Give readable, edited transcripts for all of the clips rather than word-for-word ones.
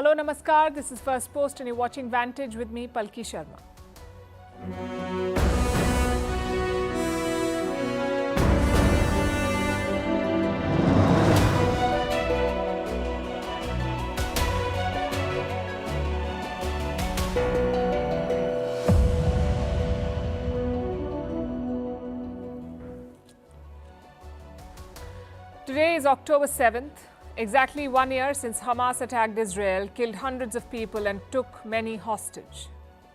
Hello, Namaskar. This is Firstpost and you're watching Vantage with me, Palki Sharma. Today is October 7th. Exactly 1 year since Hamas attacked Israel, killed hundreds of people and took many hostage.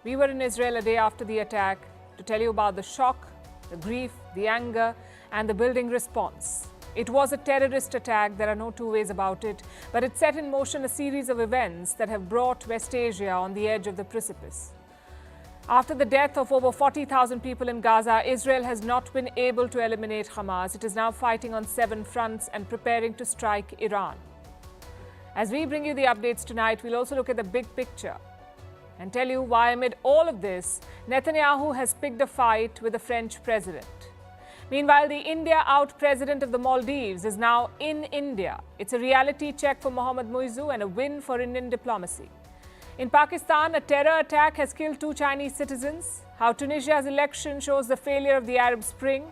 We were in Israel a day after the attack to tell you about the shock, the grief, the anger and the building response. It was a terrorist attack, there are no two ways about it, but it set in motion a series of events that have brought West Asia on the edge of the precipice. After the death of over 40,000 people in Gaza, Israel has not been able to eliminate Hamas. It is now fighting on 7 fronts and preparing to strike Iran. As we bring you the updates tonight, we'll also look at the big picture and tell you why amid all of this, Netanyahu has picked a fight with the French president. Meanwhile, the India-out president of the Maldives is now in India. It's a reality check for Mohammad Muizzu and a win for Indian diplomacy. In Pakistan, a terror attack has killed 2 Chinese citizens. How Tunisia's election shows the failure of the Arab Spring.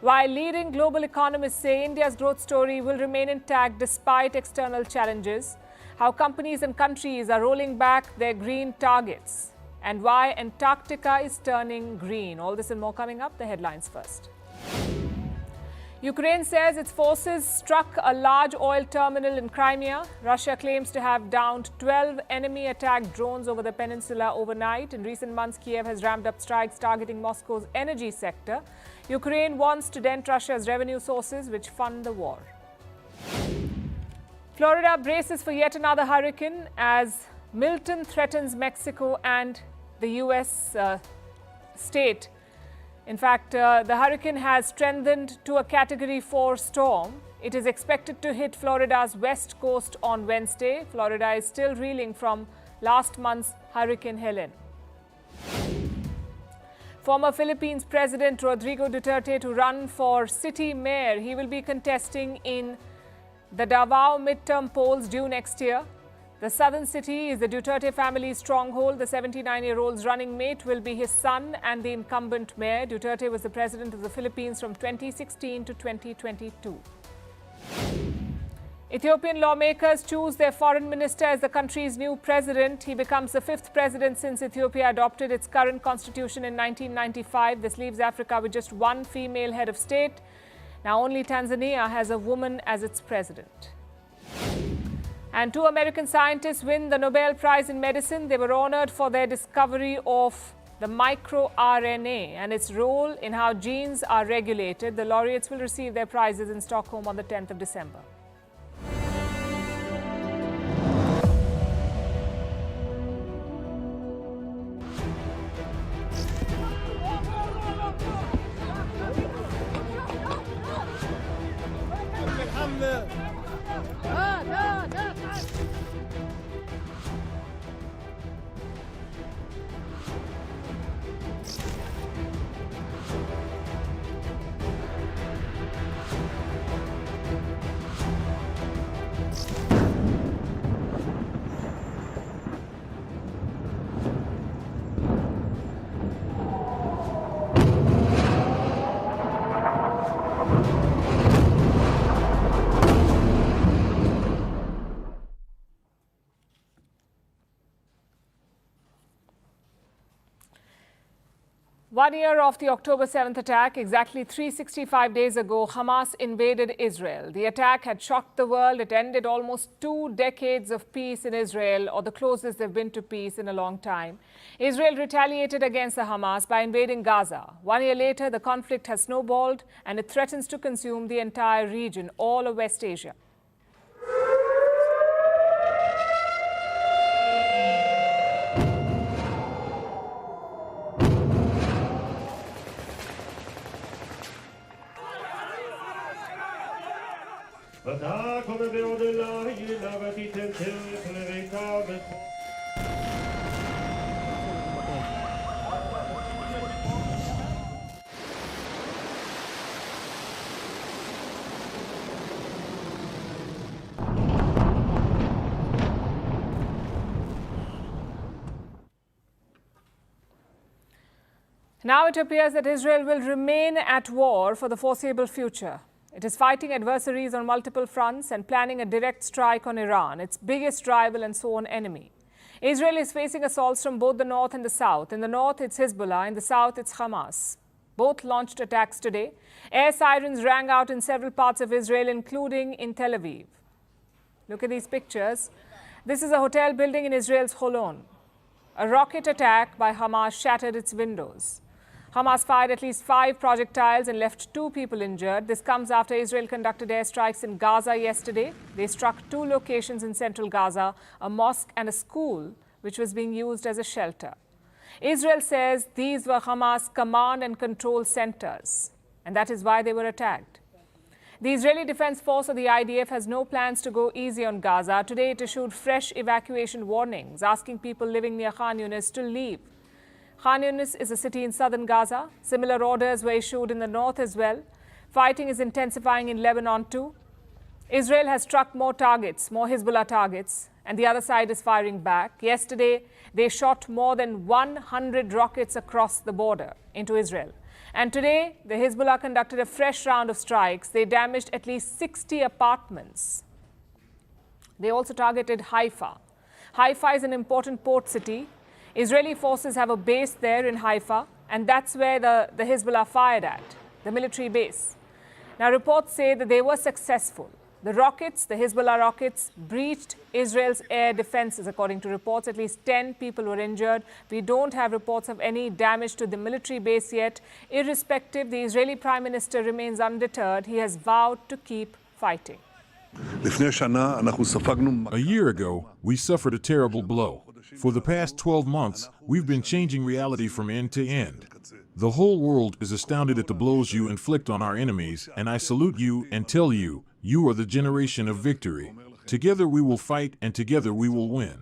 While leading global economists say India's growth story will remain intact despite external challenges. How companies and countries are rolling back their green targets. And why Antarctica is turning green. All this and more coming up. The headlines first. Ukraine says its forces struck a large oil terminal in Crimea. Russia claims to have downed 12 enemy-attacked drones over the peninsula overnight. In recent months, Kiev has ramped up strikes targeting Moscow's energy sector. Ukraine wants to dent Russia's revenue sources, which fund the war. Florida braces for yet another hurricane as militant threatens Mexico and the U.S. state. In fact, the hurricane has strengthened to a Category 4 storm. It is expected to hit Florida's west coast on Wednesday. Florida is still reeling from last month's Hurricane Helen. Former Philippines President Rodrigo Duterte to run for city mayor. He will be contesting in the Davao midterm polls due next year. The southern city is the Duterte family's stronghold. The 79-year-old's running mate will be his son and the incumbent mayor. Duterte was the president of the Philippines from 2016 to 2022. Ethiopian lawmakers choose their foreign minister as the country's new president. He becomes the 5th president since Ethiopia adopted its current constitution in 1995. This leaves Africa with just 1 female head of state. Now only Tanzania has a woman as its president. And 2 American scientists win the Nobel Prize in Medicine. They were honored for their discovery of the microRNA and its role in how genes are regulated. The laureates will receive their prizes in Stockholm on the 10th of December. One year of the October 7th attack, exactly 365 days ago, Hamas invaded Israel. The attack had shocked the world. It ended almost 2 decades of peace in Israel, or the closest they've been to peace in a long time. Israel retaliated against the Hamas by invading Gaza. 1 year later, the conflict has snowballed and it threatens to consume the entire region, all of West Asia. Now it appears that Israel will remain at war for the foreseeable future. It is fighting adversaries on multiple fronts and planning a direct strike on Iran, its biggest rival and sworn enemy. Israel is facing assaults from both the north and the south. In the north, it's Hezbollah. In the south, it's Hamas. Both launched attacks today. Air sirens rang out in several parts of Israel, including in Tel Aviv. Look at these pictures. This is a hotel building in Israel's Holon. A rocket attack by Hamas shattered its windows. Hamas fired at least 5 projectiles and left 2 people injured. This comes after Israel conducted airstrikes in Gaza yesterday. They struck 2 locations in central Gaza, a mosque and a school, which was being used as a shelter. Israel says these were Hamas command and control centers, and that is why they were attacked. The Israeli Defense Force, or the IDF, has no plans to go easy on Gaza. Today it issued fresh evacuation warnings, asking people living near Khan Yunis to leave. Khan Yunis is a city in southern Gaza. Similar orders were issued in the north as well. Fighting is intensifying in Lebanon too. Israel has struck more targets, more Hezbollah targets, and the other side is firing back. Yesterday, they shot more than 100 rockets across the border into Israel. And today, the Hezbollah conducted a fresh round of strikes. They damaged at least 60 apartments. They also targeted Haifa. Haifa is an important port city. Israeli forces have a base there in Haifa, and that's where the Hezbollah fired at, the military base. Now, reports say that they were successful. The rockets, the Hezbollah rockets, breached Israel's air defenses. According to reports, at least 10 people were injured. We don't have reports of any damage to the military base yet. Irrespective, the Israeli Prime Minister remains undeterred. He has vowed to keep fighting. A year ago, we suffered a terrible blow. For the past 12 months, we've been changing reality from end to end. The whole world is astounded at the blows you inflict on our enemies, and I salute you and tell you, you are the generation of victory. Together we will fight, and together we will win.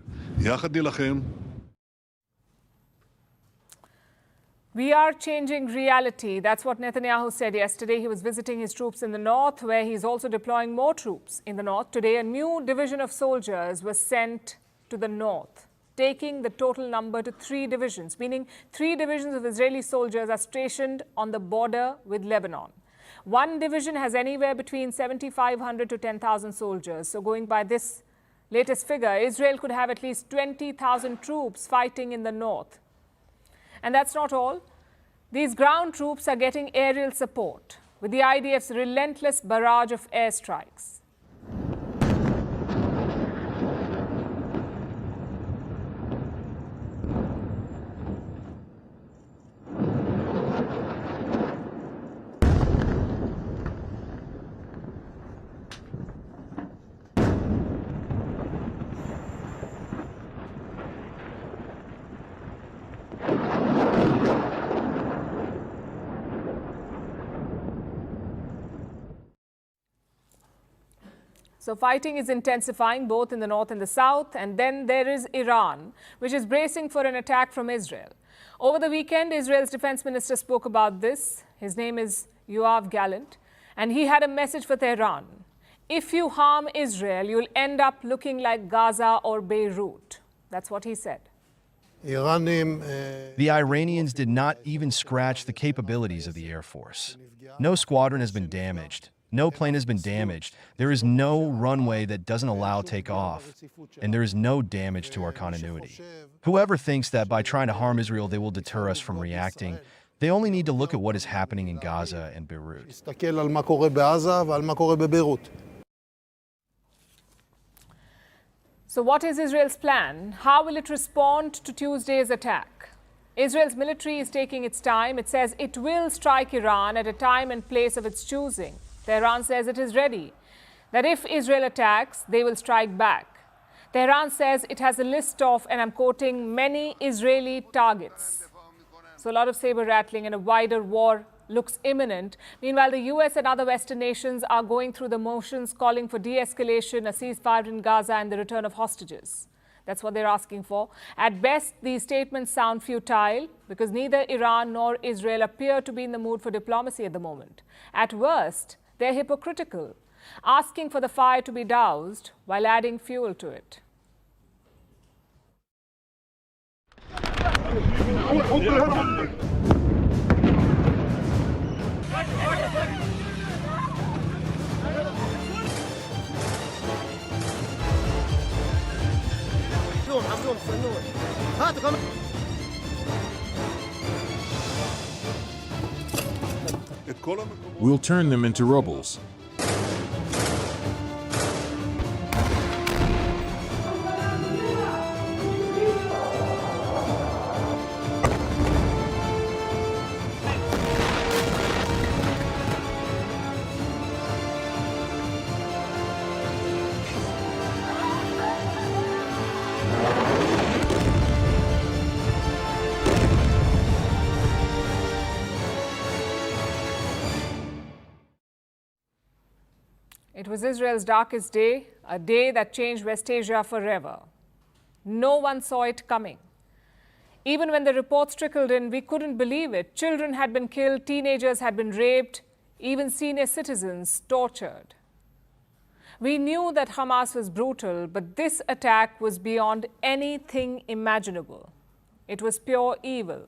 We are changing reality. That's what Netanyahu said yesterday. He was visiting his troops in the north, where he's also deploying more troops in the north. Today, a new division of soldiers was sent to the north, taking the total number to 3 divisions, meaning 3 divisions of Israeli soldiers are stationed on the border with Lebanon. One division has anywhere between 7,500 to 10,000 soldiers. So going by this latest figure, Israel could have at least 20,000 troops fighting in the north. And that's not all. These ground troops are getting aerial support with the IDF's relentless barrage of airstrikes. So fighting is intensifying both in the north and the south. And then there is Iran, which is bracing for an attack from Israel. Over the weekend, Israel's defense minister spoke about this. His name is Yoav Gallant. And he had a message for Tehran. If you harm Israel, you'll end up looking like Gaza or Beirut. That's what he said. The Iranians did not even scratch the capabilities of the Air Force. No squadron has been damaged. No plane has been damaged. There is no runway that doesn't allow takeoff. And there is no damage to our continuity. Whoever thinks that by trying to harm Israel, they will deter us from reacting, they only need to look at what is happening in Gaza and Beirut. So what is Israel's plan? How will it respond to Tuesday's attack? Israel's military is taking its time. It says it will strike Iran at a time and place of its choosing. Tehran says it is ready, that if Israel attacks, they will strike back. Tehran says it has a list of, and I'm quoting, many Israeli targets. So a lot of saber rattling and a wider war looks imminent. Meanwhile, the US and other Western nations are going through the motions, calling for de-escalation, a ceasefire in Gaza, and the return of hostages. That's what they're asking for. At best, these statements sound futile because neither Iran nor Israel appear to be in the mood for diplomacy at the moment. At worst, they're hypocritical, asking for the fire to be doused while adding fuel to it. We'll turn them into rubbles. It was Israel's darkest day, a day that changed West Asia forever. No one saw it coming. Even when the reports trickled in, we couldn't believe it. Children had been killed, teenagers had been raped, even senior citizens tortured. We knew that Hamas was brutal, but this attack was beyond anything imaginable. It was pure evil.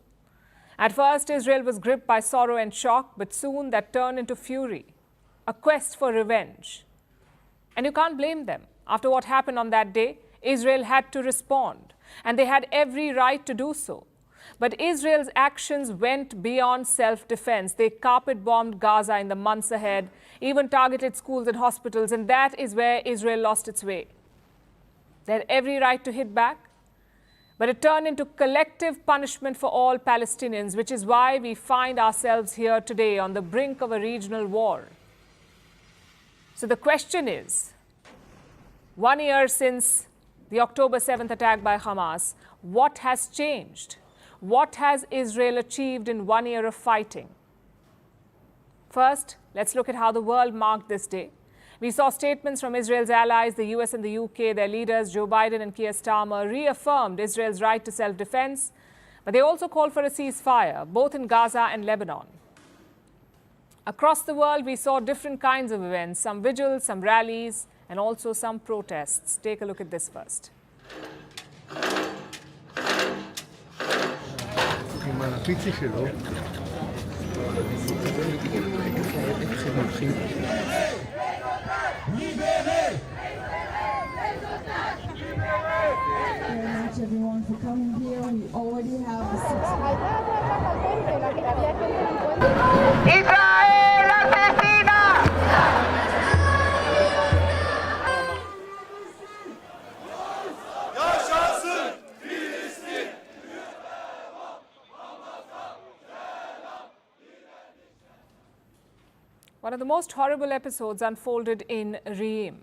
At first, Israel was gripped by sorrow and shock, but soon that turned into fury, a quest for revenge. And you can't blame them. After what happened on that day, Israel had to respond, and they had every right to do so. But Israel's actions went beyond self-defense. They carpet-bombed Gaza in the months ahead, even targeted schools and hospitals, and that is where Israel lost its way. They had every right to hit back, but it turned into collective punishment for all Palestinians, which is why we find ourselves here today on the brink of a regional war. So the question is, 1 year since the October 7th attack by Hamas, what has changed? What has Israel achieved in 1 year of fighting? First, let's look at how the world marked this day. We saw statements from Israel's allies, the US and the UK. Their leaders, Joe Biden and Keir Starmer, reaffirmed Israel's right to self-defense, but they also called for a ceasefire, both in Gaza and Lebanon. Across the world, we saw different kinds of events, some vigils, some rallies, and also some protests. Take a look at this first. Very much everyone for coming here. We already have the One of the most horrible episodes unfolded in Reem,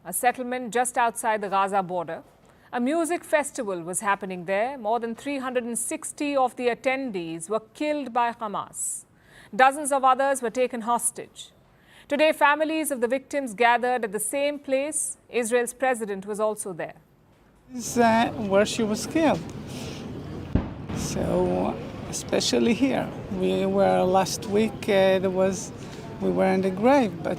a settlement just outside the Gaza border. A music festival was happening there. More than 360 of the attendees were killed by Hamas. Dozens of others were taken hostage. Today, families of the victims gathered at the same place. Israel's president was also there. This is where she was killed. So, especially here. We were last week, we were in the grave, but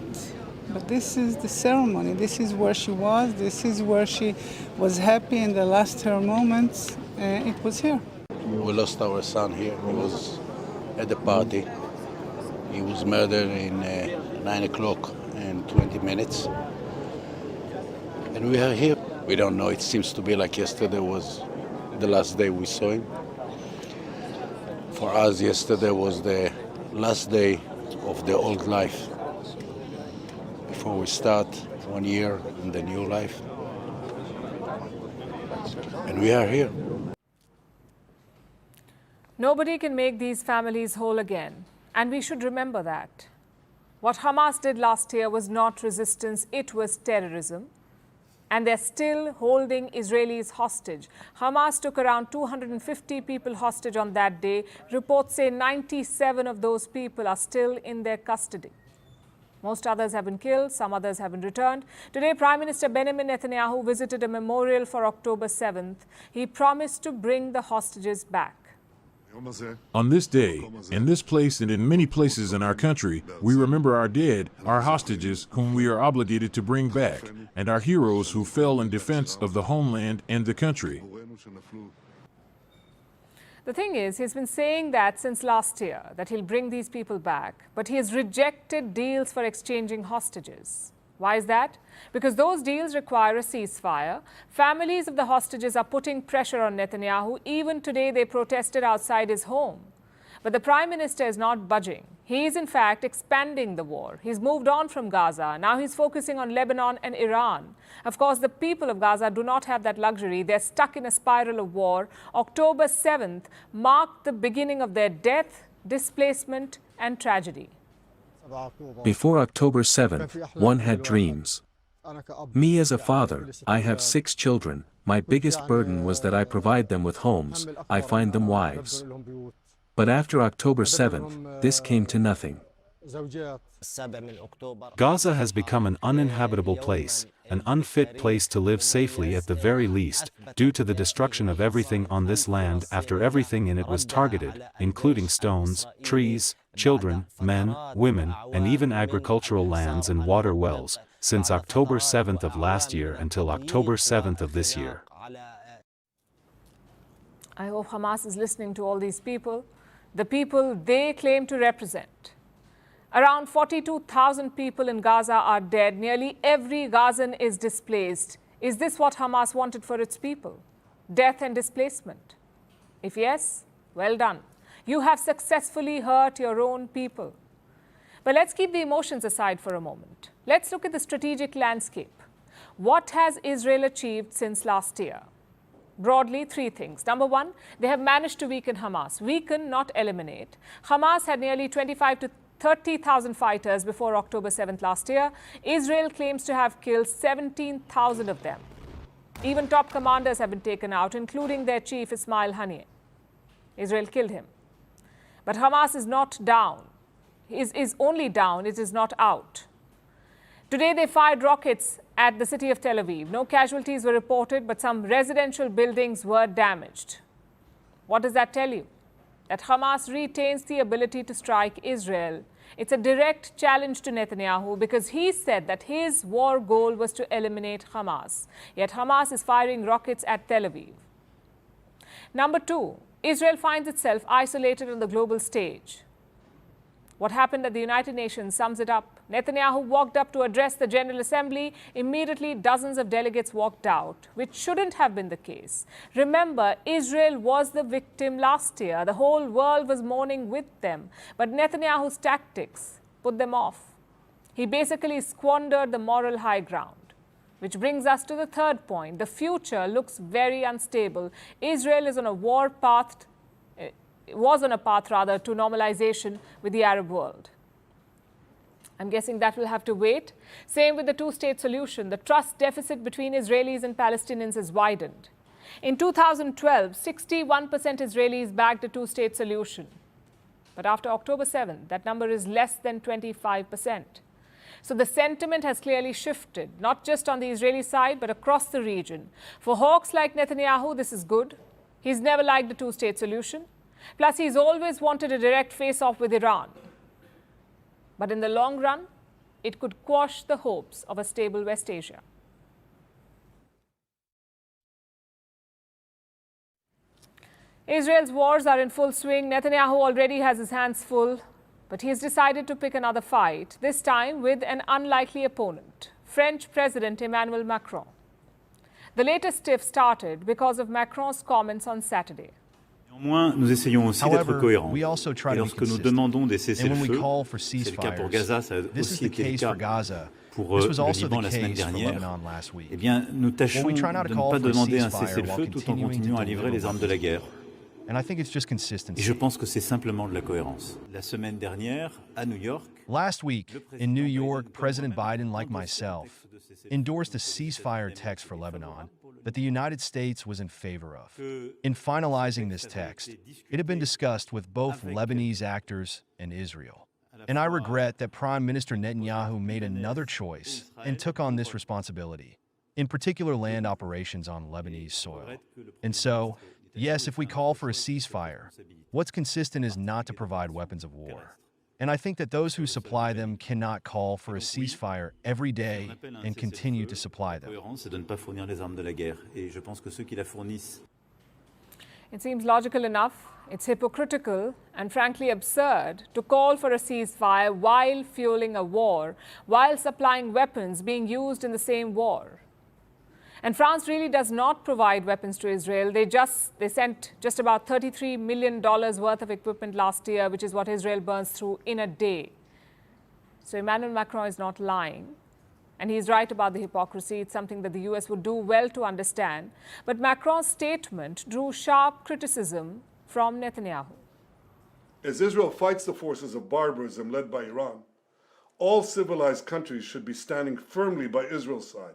this is the ceremony. This is where she was. This is where she was happy in the last her moments. It was here. We lost our son here. He was at the party. He was murdered in 9 o'clock and 20 minutes. And we are here. We don't know. It seems to be like yesterday was the last day we saw him. For us, yesterday was the last day of the old life before we start 1 year in the new life. And we are here. Nobody can make these families whole again, and we should remember that. What Hamas did last year was not resistance, it was terrorism. And they're still holding Israelis hostage. Hamas took around 250 people hostage on that day. Reports say 97 of those people are still in their custody. Most others have been killed, some others have been returned. Today, Prime Minister Benjamin Netanyahu visited a memorial for October 7th. He promised to bring the hostages back. On this day, in this place and in many places in our country, we remember our dead, our hostages whom we are obligated to bring back, and our heroes who fell in defense of the homeland and the country. The thing is, he's been saying that since last year, that he'll bring these people back, but he has rejected deals for exchanging hostages. Why is that? Because those deals require a ceasefire. Families of the hostages are putting pressure on Netanyahu. Even today, they protested outside his home. But the Prime Minister is not budging. He is, in fact, expanding the war. He's moved on from Gaza. Now he's focusing on Lebanon and Iran. Of course, the people of Gaza do not have that luxury. They're stuck in a spiral of war. October 7th marked the beginning of their death, displacement, and tragedy. Before October 7th, one had dreams. Me as a father, I have 6 children. My biggest burden was that I provide them with homes, I find them wives. But after October 7th, this came to nothing. Gaza has become an uninhabitable place, an unfit place to live safely at the very least, due to the destruction of everything on this land after everything in it was targeted, including stones, trees, children, men, women, and even agricultural lands and water wells, since October 7th of last year until October 7th of this year. I hope Hamas is listening to all these people, the people they claim to represent. Around 42,000 people in Gaza are dead. Nearly every Gazan is displaced. Is this what Hamas wanted for its people? Death and displacement? If yes, well done. You have successfully hurt your own people. But let's keep the emotions aside for a moment. Let's look at the strategic landscape. What has Israel achieved since last year? Broadly, 3 things. Number 1, they have managed to weaken Hamas. Weaken, not eliminate. Hamas had nearly 25 to 30,000 fighters before October 7th last year. Israel claims to have killed 17,000 of them. Even top commanders have been taken out, including their chief Ismail Haniyeh. Israel killed him. But Hamas is not down. Is only down, it is not out. Today they fired rockets at the city of Tel Aviv. No casualties were reported, but some residential buildings were damaged. What does that tell you? That Hamas retains the ability to strike Israel. It's a direct challenge to Netanyahu because he said that his war goal was to eliminate Hamas. Yet Hamas is firing rockets at Tel Aviv. Number 2, Israel finds itself isolated on the global stage. What happened at the United Nations sums it up. Netanyahu walked up to address the General Assembly. Immediately, dozens of delegates walked out, which shouldn't have been the case. Remember, Israel was the victim last year. The whole world was mourning with them. But Netanyahu's tactics put them off. He basically squandered the moral high ground. Which brings us to the 3rd point. The future looks very unstable. Israel is on a was on a path to normalization with the Arab world. I'm guessing that will have to wait. Same with the 2-state solution. The trust deficit between Israelis and Palestinians has widened. In 2012, 61% Israelis backed a 2-state solution. But after October 7th, that number is less than 25%. So the sentiment has clearly shifted, not just on the Israeli side, but across the region. For hawks like Netanyahu, this is good. He's never liked the 2-state solution. Plus, he's always wanted a direct face-off with Iran. But in the long run, it could quash the hopes of a stable West Asia. Israel's wars are in full swing. Netanyahu already has his hands full, but he has decided to pick another fight, this time with an unlikely opponent, French President Emmanuel Macron. The latest tiff started because of Macron's comments on Saturday. Nous essayons aussi d'être cohérents. We also try Et to lorsque be nous consistent. demandons des And cessez-le-feu, when we call for c'est le cas pour ceasefires, Gaza, ça a this is aussi the été le case cas for Gaza. pour This was le also Liban the la semaine case for dernière. Lebanon last week. Eh bien, nous tâchons Well, we de try not to ne call pas for a demander un ceasefire cessez-le-feu while tout en continuing to continuant à livrer les deliver armes de la guerre. And I think it's just Et je consistency. pense que c'est simplement de la cohérence. La semaine dernière, à New York, Last week, in New York, President Biden, like myself, endorsed a ceasefire text for Lebanon that the United States was in favor of. In finalizing this text, it had been discussed with both Lebanese actors and Israel. And I regret that Prime Minister Netanyahu made another choice and took on this responsibility, in particular land operations on Lebanese soil. And so, yes, if we call for a ceasefire, what's consistent is not to provide weapons of war. And I think that those who supply them cannot call for a ceasefire every day and continue to supply them. la cohérence, c'est de ne pas fournir les armes de la guerre. Et je pense que ceux qui la fournissent. It seems logical enough. It's hypocritical and frankly absurd to call for a ceasefire while fueling a war, while supplying weapons being used in the same war. And France really does not provide weapons to Israel. They sent just about $33 million worth of equipment last year, which is what Israel burns through in a day. So Emmanuel Macron is not lying. And he's right about the hypocrisy. It's something that the US would do well to understand. But Macron's statement drew sharp criticism from Netanyahu. As Israel fights the forces of barbarism led by Iran, all civilized countries should be standing firmly by Israel's side.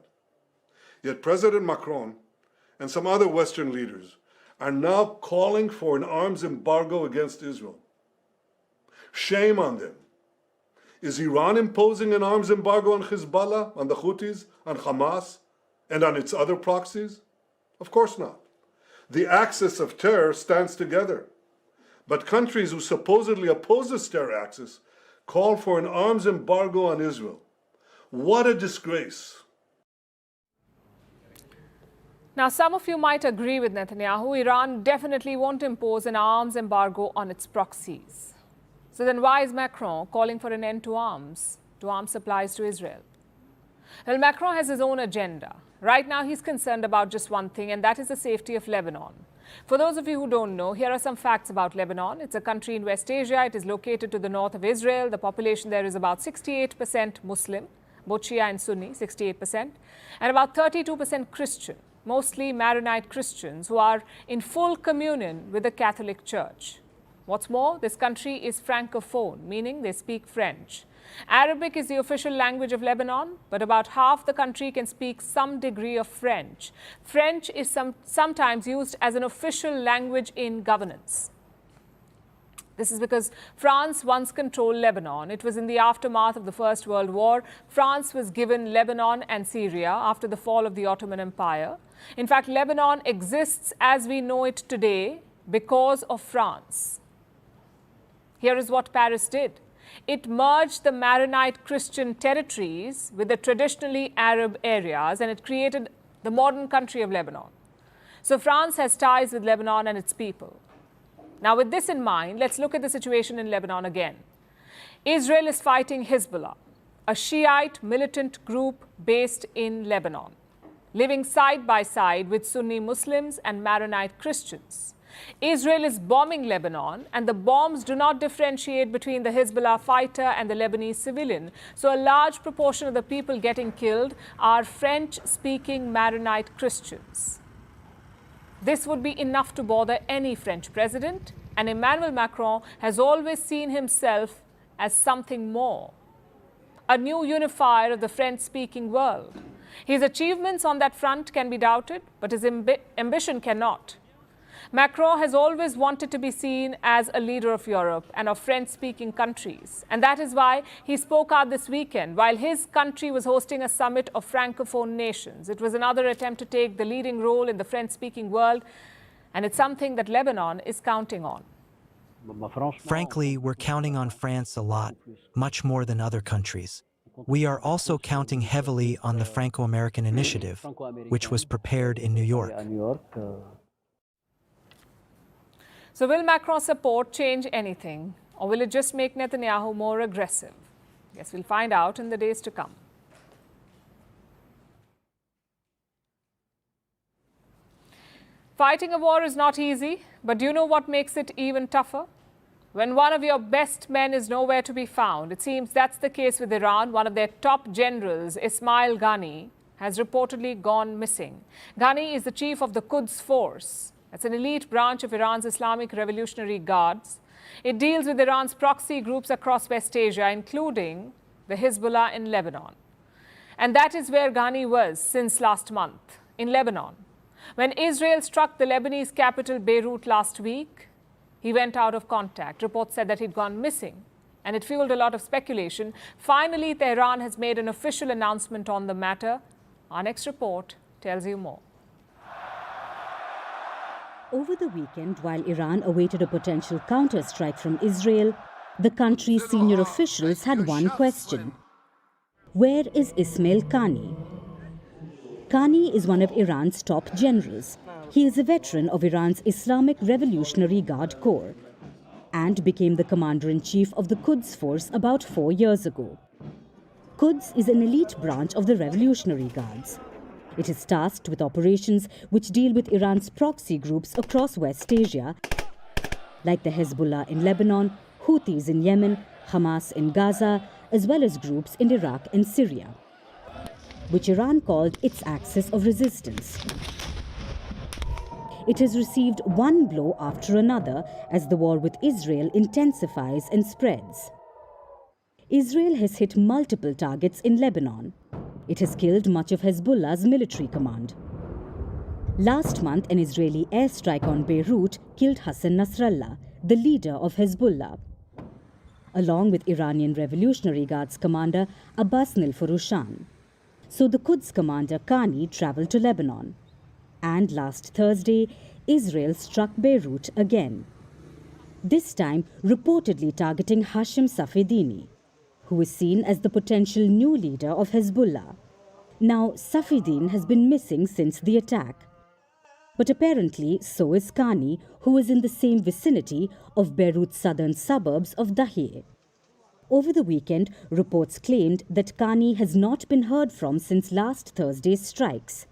Yet President Macron and some other Western leaders are now calling for an arms embargo against Israel. Shame on them. Is Iran imposing an arms embargo on Hezbollah, on the Houthis, on Hamas, and on its other proxies? Of course not. The axis of terror stands together. But countries who supposedly oppose this terror axis call for an arms embargo on Israel. What a disgrace. Now, some of you might agree with Netanyahu. Iran definitely won't impose an arms embargo on its proxies. So then why is Macron calling for an end to arms supplies to Israel? Well, Macron has his own agenda. Right now, he's concerned about just one thing, and that is the safety of Lebanon. For those of you who don't know, here are some facts about Lebanon. It's a country in West Asia. It is located to the north of Israel. The population there is about 68% Muslim, both Shia and Sunni, 68%, and about 32% Christian, mostly Maronite Christians who are in full communion with the Catholic Church. What's more, this country is francophone, meaning they speak French. Arabic is the official language of Lebanon, but about half the country can speak some degree of French. French is sometimes used as an official language in governance. This is because France once controlled Lebanon. It was in the aftermath of the First World War. France was given Lebanon and Syria after the fall of the Ottoman Empire. In fact, Lebanon exists as we know it today because of France. Here is what Paris did. It merged the Maronite Christian territories with the traditionally Arab areas, and it created the modern country of Lebanon. So France has ties with Lebanon and its people. Now, with this in mind, let's look at the situation in Lebanon again. Israel is fighting Hezbollah, a Shiite militant group based in Lebanon, living side by side with Sunni Muslims and Maronite Christians. Israel is bombing Lebanon, and the bombs do not differentiate between the Hezbollah fighter and the Lebanese civilian. So a large proportion of the people getting killed are French-speaking Maronite Christians. This would be enough to bother any French president, and Emmanuel Macron has always seen himself as something more, a new unifier of the French-speaking world. His achievements on that front can be doubted, but his ambition cannot. Macron has always wanted to be seen as a leader of Europe and of French-speaking countries. And that is why he spoke out this weekend while his country was hosting a summit of Francophone nations. It was another attempt to take the leading role in the French-speaking world, and it's something that Lebanon is counting on. Frankly, we're counting on France a lot, much more than other countries. We are also counting heavily on the Franco-American initiative, which was prepared in New York. So will Macron's support change anything, or will it just make Netanyahu more aggressive? Guess we'll find out in the days to come. Fighting a war is not easy, but do you know what makes it even tougher? When one of your best men is nowhere to be found. It seems that's the case with Iran. One of their top generals, Ismail Ghani, has reportedly gone missing. Ghani is the chief of the Quds Force. That's an elite branch of Iran's Islamic Revolutionary Guards. It deals with Iran's proxy groups across West Asia, including the Hezbollah in Lebanon. And that is where Ghani was since last month, in Lebanon. When Israel struck the Lebanese capital Beirut last week, he went out of contact. Reports said that he'd gone missing, and it fueled a lot of speculation. Finally, Tehran has made an official announcement on the matter. Our next report tells you more. Over the weekend, while Iran awaited a potential counterstrike from Israel, the country's senior officials had one question. Where is Ismail Ghani? Ghani is one of Iran's top generals. He is a veteran of Iran's Islamic Revolutionary Guard Corps and became the commander-in-chief of the Quds Force about 4 years ago. Quds is an elite branch of the Revolutionary Guards. It is tasked with operations which deal with Iran's proxy groups across West Asia, like the Hezbollah in Lebanon, Houthis in Yemen, Hamas in Gaza, as well as groups in Iraq and Syria, which Iran called its axis of resistance. It has received one blow after another as the war with Israel intensifies and spreads. Israel has hit multiple targets in Lebanon. It has killed much of Hezbollah's military command. Last month, an Israeli airstrike on Beirut killed Hassan Nasrallah, the leader of Hezbollah, along with Iranian Revolutionary Guards commander Abbas Nilfurushan. So the Quds commander Kani travelled to Lebanon. And last Thursday, Israel struck Beirut again. This time reportedly targeting Hashim Safedini, who is seen as the potential new leader of Hezbollah. Now, Safedin has been missing since the attack. But apparently, so is Kani, who is in the same vicinity of Beirut's southern suburbs of Dahir. Over the weekend, reports claimed that Kani has not been heard from since last Thursday's strikes.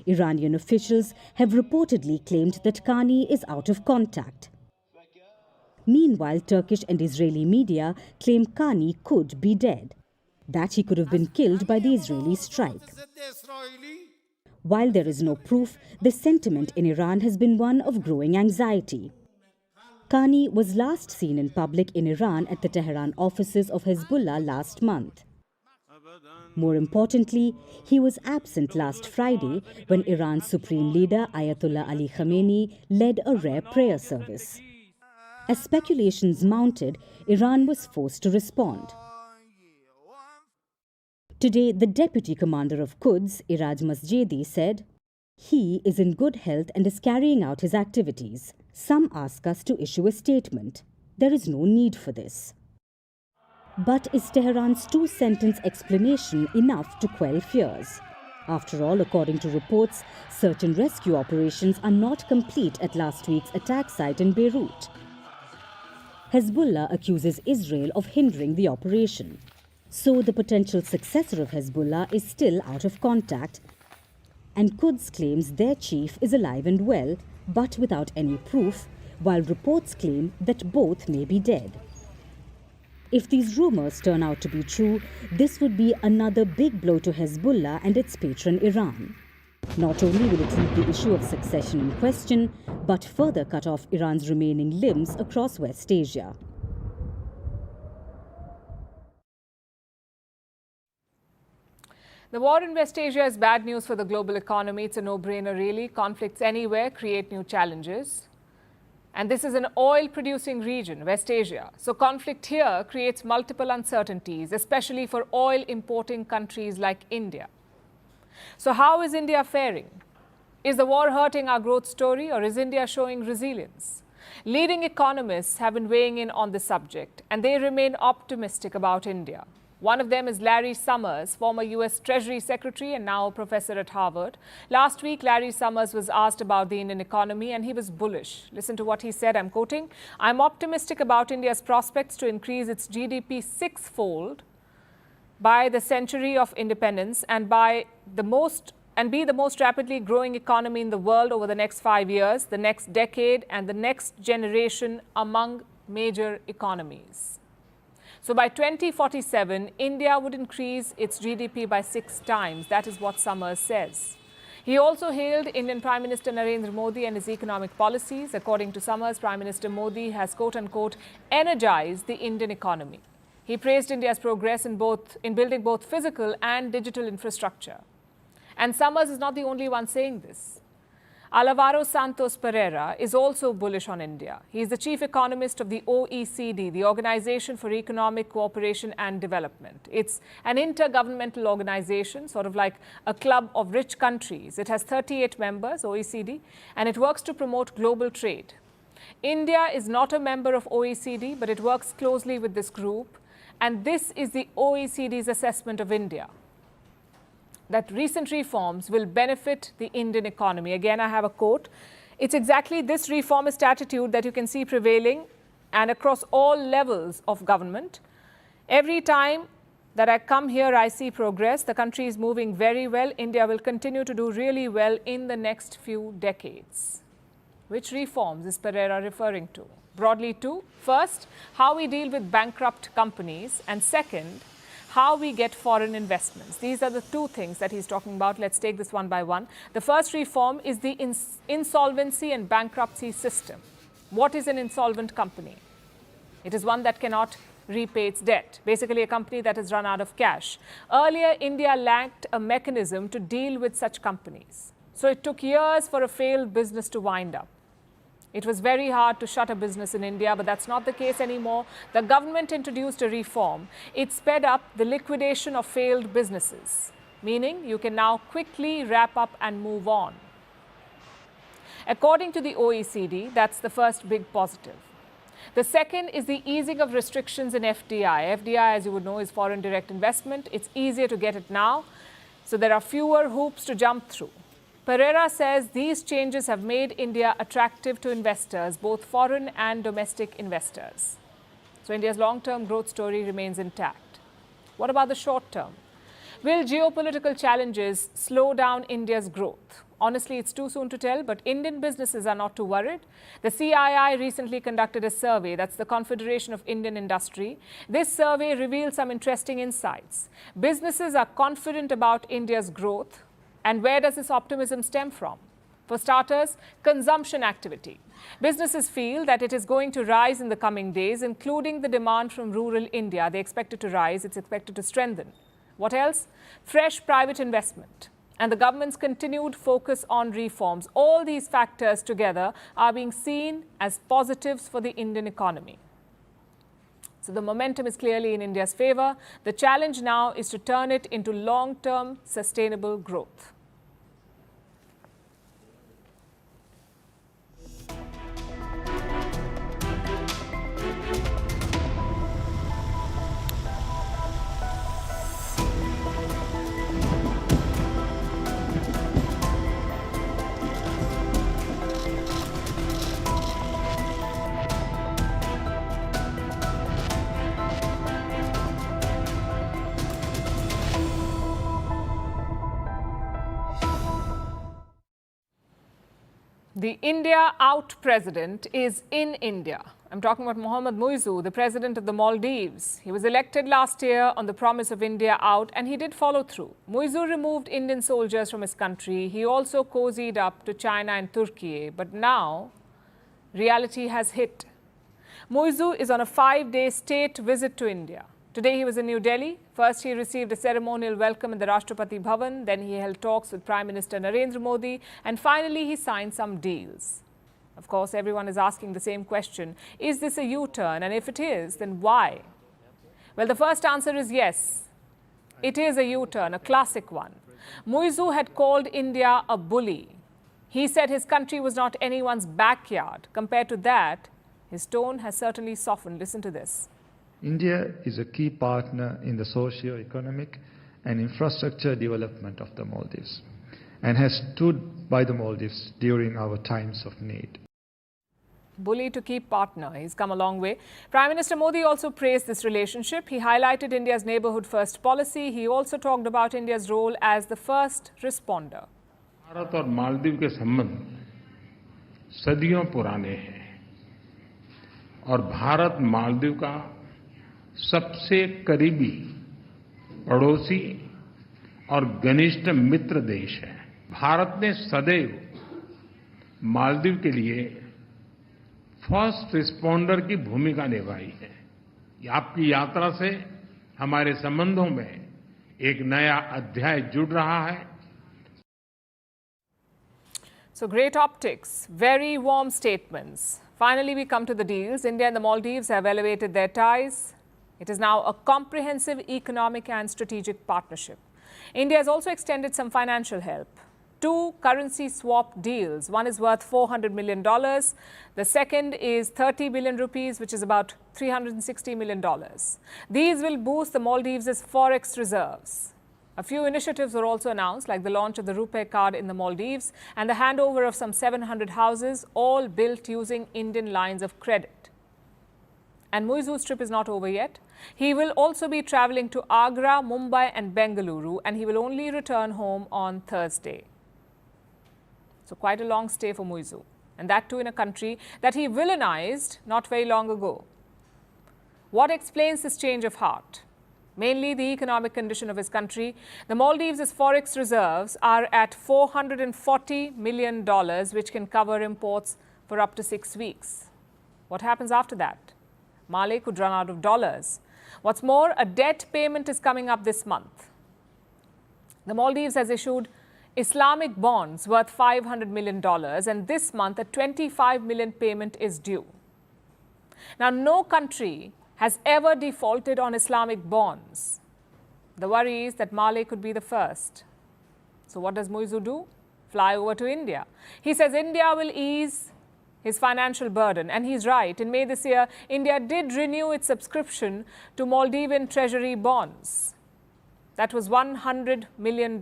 Iranian officials have reportedly claimed that Kani is out of contact. Meanwhile, Turkish and Israeli media claim Kani could be dead, that he could have been killed by the Israeli strike. While there is no proof, the sentiment in Iran has been one of growing anxiety. Kani was last seen in public in Iran at the Tehran offices of Hezbollah last month. More importantly, he was absent last Friday when Iran's supreme leader Ayatollah Ali Khamenei led a rare prayer service. As speculations mounted, Iran was forced to respond. Today, the deputy commander of Quds, Iraj Masjedi, said, "He is in good health and is carrying out his activities. Some ask us to issue a statement. There is no need for this." But is Tehran's two-sentence explanation enough to quell fears? After all, according to reports, search and rescue operations are not complete at last week's attack site in Beirut. Hezbollah accuses Israel of hindering the operation. So the potential successor of Hezbollah is still out of contact, and Quds claims their chief is alive and well, but without any proof, while reports claim that both may be dead. If these rumors turn out to be true, this would be another big blow to Hezbollah and its patron Iran. Not only will it leave the issue of succession in question, but further cut off Iran's remaining limbs across West Asia. The war in West Asia is bad news for the global economy. It's a no-brainer, really. Conflicts anywhere create new challenges. And this is an oil-producing region, West Asia. So conflict here creates multiple uncertainties, especially for oil-importing countries like India. So how is India faring? Is the war hurting our growth story, or is India showing resilience? Leading economists have been weighing in on this subject, and they remain optimistic about India. One of them is Larry Summers, former US Treasury Secretary and now a professor at Harvard. Last week, Larry Summers was asked about the Indian economy and he was bullish. Listen to what he said, I'm quoting, "I'm optimistic about India's prospects to increase its GDP sixfold by the century of independence and be the most rapidly growing economy in the world over the next 5 years, the next decade and the next generation among major economies." So by 2047, India would increase its GDP by 6 times. That is what Summers says. He also hailed Indian Prime Minister Narendra Modi and his economic policies. According to Summers, Prime Minister Modi has, quote-unquote, energized the Indian economy. He praised India's progress in building both physical and digital infrastructure. And Summers is not the only one saying this. Alvaro Santos Pereira is also bullish on India. He is the chief economist of the OECD, the Organization for Economic Cooperation and Development. It's an intergovernmental organization, sort of like a club of rich countries. It has 38 members, OECD, and it works to promote global trade. India is not a member of OECD, but it works closely with this group, and this is the OECD's assessment of India. that recent reforms will benefit the Indian economy. Again, I have a quote. It's exactly this reformist attitude that you can see prevailing and across all levels of government. Every time that I come here, I see progress. The country is moving very well. India will continue to do really well in the next few decades. Which reforms is Pereira referring to? Broadly two. First, how we deal with bankrupt companies, and second, how we get foreign investments. These are the two things that he's talking about. Let's take this one by one. The first reform is the insolvency and bankruptcy system. What is an insolvent company? It is one that cannot repay its debt. Basically, a company that has run out of cash. Earlier, India lacked a mechanism to deal with such companies. So it took years for a failed business to wind up. It was very hard to shut a business in India, but that's not the case anymore. The government introduced a reform. It sped up the liquidation of failed businesses, meaning you can now quickly wrap up and move on. According to the OECD, that's the first big positive. The second is the easing of restrictions in FDI. FDI, as you would know, is foreign direct investment. It's easier to get it now, so there are fewer hoops to jump through. Pereira says these changes have made India attractive to investors, both foreign and domestic investors. So India's long-term growth story remains intact. What about the short term? Will geopolitical challenges slow down India's growth? Honestly, it's too soon to tell, but Indian businesses are not too worried. The CII recently conducted a survey, that's the Confederation of Indian Industry. This survey revealed some interesting insights. Businesses are confident about India's growth. And where does this optimism stem from? For starters, consumption activity. Businesses feel that it is going to rise in the coming days, including the demand from rural India. They expect it to rise, it's expected to strengthen. What else? Fresh private investment and the government's continued focus on reforms. All these factors together are being seen as positives for the Indian economy. So the momentum is clearly in India's favor. The challenge now is to turn it into long-term sustainable growth. The India out president is in India. I'm talking about Mohammad Muizzu, the president of the Maldives. He was elected last year on the promise of India out, and he did follow through. Muizzu removed Indian soldiers from his country. He also cozied up to China and Turkey. But now, reality has hit. Muizzu is on a 5-day state visit to India. Today he was in New Delhi. First he received a ceremonial welcome in the Rashtrapati Bhavan. Then he held talks with Prime Minister Narendra Modi. And finally he signed some deals. Of course, everyone is asking the same question. Is this a U-turn? And if it is, then why? Well, the first answer is yes. It is a U-turn, a classic one. Muizzu had called India a bully. He said his country was not anyone's backyard. Compared to that, his tone has certainly softened. Listen to this. India is a key partner in the socio-economic and infrastructure development of the Maldives and has stood by the Maldives during our times of need. Bully to keep partner. He's come a long way. Prime Minister Modi also praised this relationship. He highlighted India's neighborhood first policy. He also talked about India's role as the first responder. Bharat और मालदीव के संबंध सदियों पुराने हैं और भारत मालदीव का सबसे करीबी पड़ोसी और घनिष्ठ मित्र देश है। भारत ने सदैव मालदीव के लिए फर्स्ट रिस्पॉन्डर की भूमिका निभाई है। आपकी यात्रा से हमारे संबंधों में एक नया अध्याय जुड़ रहा है। So great optics, very warm statements. Finally, we come to the deals. India and the Maldives have elevated their ties. It is now a comprehensive economic and strategic partnership. India has also extended some financial help. 2 currency swap deals. One is worth $400 million. The second is 30 billion rupees, which is about $360 million. These will boost the Maldives' forex reserves. A few initiatives were also announced, like the launch of the RuPay card in the Maldives and the handover of some 700 houses, all built using Indian lines of credit. And Muizu's trip is not over yet. He will also be traveling to Agra, Mumbai and Bengaluru, and he will only return home on Thursday. So quite a long stay for Muizu, and that too in a country that he villainized not very long ago. What explains this change of heart? Mainly the economic condition of his country. The Maldives' forex reserves are at $440 million, which can cover imports for up to 6 weeks. What happens after that? Mali could run out of dollars. What's more, a debt payment is coming up this month. The Maldives has issued Islamic bonds worth $500 million, and this month a $25 million payment is due. Now, no country has ever defaulted on Islamic bonds. The worry is that Mali could be the first. So what does Muizu do? Fly over to India. He says India will ease his financial burden, and he's right. In May this year, India did renew its subscription to Maldivian treasury bonds. That was $100 million.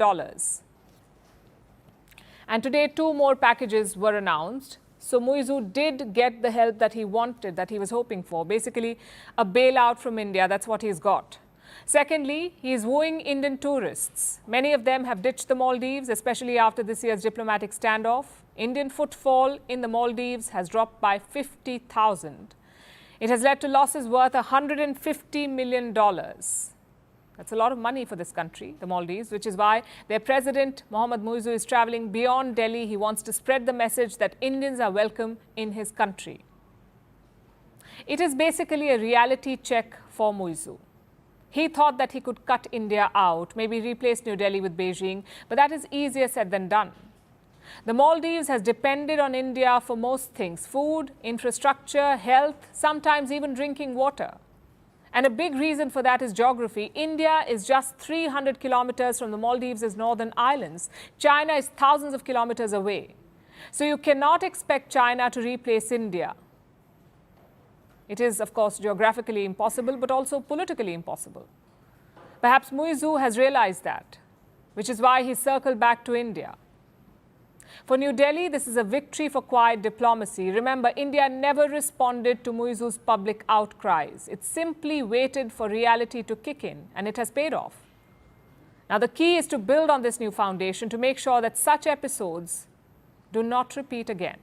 And today, 2 more packages were announced. So Muizu did get the help that he wanted, that he was hoping for. Basically, a bailout from India, that's what he's got. Secondly, he is wooing Indian tourists. Many of them have ditched the Maldives, especially after this year's diplomatic standoff. Indian footfall in the Maldives has dropped by 50,000. It has led to losses worth $150 million. That's a lot of money for this country, the Maldives, which is why their president, Mohammad Muizu, is traveling beyond Delhi. He wants to spread the message that Indians are welcome in his country. It is basically a reality check for Muizu. He thought that he could cut India out, maybe replace New Delhi with Beijing, but that is easier said than done. The Maldives has depended on India for most things: food, infrastructure, health, sometimes even drinking water. And a big reason for that is geography. India is just 300 kilometers from the Maldives' northern islands. China is thousands of kilometers away. So you cannot expect China to replace India. It is, of course, geographically impossible, but also politically impossible. Perhaps Muizu has realized that, which is why he circled back to India. For New Delhi, this is a victory for quiet diplomacy. Remember, India never responded to Muizu's public outcries. It simply waited for reality to kick in, and it has paid off. Now, the key is to build on this new foundation to make sure that such episodes do not repeat again.